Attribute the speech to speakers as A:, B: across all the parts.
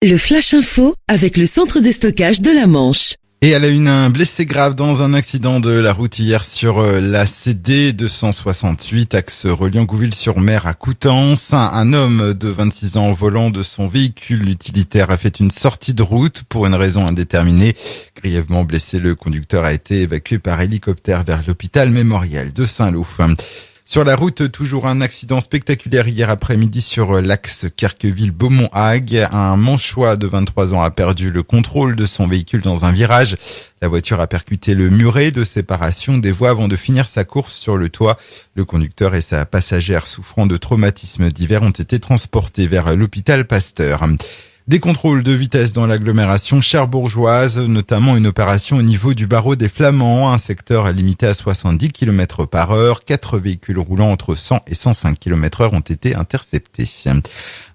A: Le Flash Info avec le centre de stockage de la Manche.
B: Et elle a eu un blessé grave dans un accident de la route hier sur la CD 268, axe reliant Gouville-sur-Mer à Coutances. Un homme de 26 ans au volant de son véhicule utilitaire a fait une sortie de route pour une raison indéterminée. Grièvement blessé, le conducteur a été évacué par hélicoptère vers l'hôpital mémorial de Saint-Lô. Sur la route, toujours un accident spectaculaire hier après-midi sur l'axe Querqueville-Beaumont-Hague. Un Manchois de 23 ans a perdu le contrôle de son véhicule dans un virage. La voiture a percuté le muret de séparation des voies avant de finir sa course sur le toit. Le conducteur et sa passagère souffrant de traumatismes divers ont été transportés vers l'hôpital Pasteur. Des contrôles de vitesse dans l'agglomération cherbourgeoise, notamment une opération au niveau du barreau des Flamands, un secteur limité à 70 km par heure. 4 véhicules roulant entre 100 et 105 km heure ont été interceptés.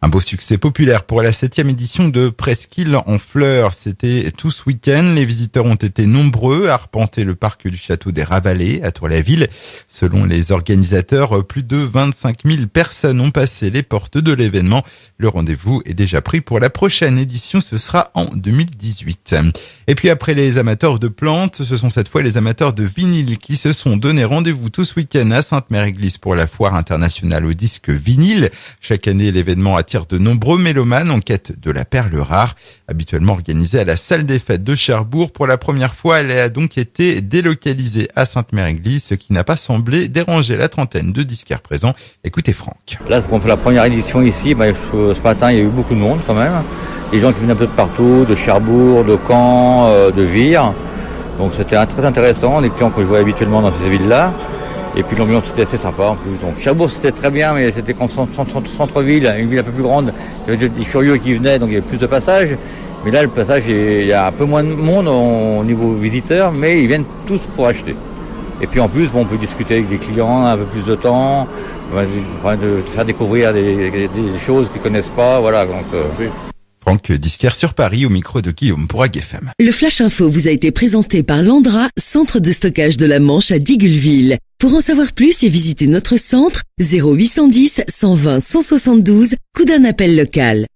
B: Un beau succès populaire pour la 7e édition de Presqu'île en fleurs. C'était tout ce week-end. Les visiteurs ont été nombreux à arpenter le parc du château des Ravalets à Tour-la-Ville. Selon les organisateurs, plus de 25 000 personnes ont passé les portes de l'événement. Le rendez-vous est déjà pris pour la prochaine édition, ce sera en 2018. Et puis après les amateurs de plantes, ce sont cette fois les amateurs de vinyle qui se sont donné rendez-vous tout ce week-end à Sainte-Mère-Église pour la foire internationale au disque vinyle. Chaque année, l'événement attire de nombreux mélomanes en quête de la perle rare. Habituellement organisée à la salle des fêtes de Cherbourg, pour la première fois, elle a donc été délocalisée à Sainte-Mère-Église, ce qui n'a pas semblé déranger la trentaine de disquaires présents. Écoutez Franck.
C: Là, on fait la première édition ici. Ce matin, il y a eu beaucoup de monde quand même. Des gens qui venaient un peu de partout, de Cherbourg, de Caen, de Vire. Donc c'était très intéressant, les clients que je vois habituellement dans ces villes-là. Et puis l'ambiance était assez sympa en plus. Donc Cherbourg c'était très bien, mais c'était qu'en centre-ville, une ville un peu plus grande. Il y avait des curieux qui venaient, donc il y avait plus de passages. Mais là, le passage, il y a un peu moins de monde au niveau visiteurs, mais ils viennent tous pour acheter. Et puis en plus, on peut discuter avec des clients un peu plus de temps, de faire découvrir des choses qu'ils connaissent pas, voilà. Donc,
B: Franck, disquaire sur Paris, au micro de Guillaume pour AGFM.
A: Le Flash Info vous a été présenté par Landra, centre de stockage de la Manche à Digulleville. Pour en savoir plus et visiter notre centre, 0810 120 172, coup d'un appel local.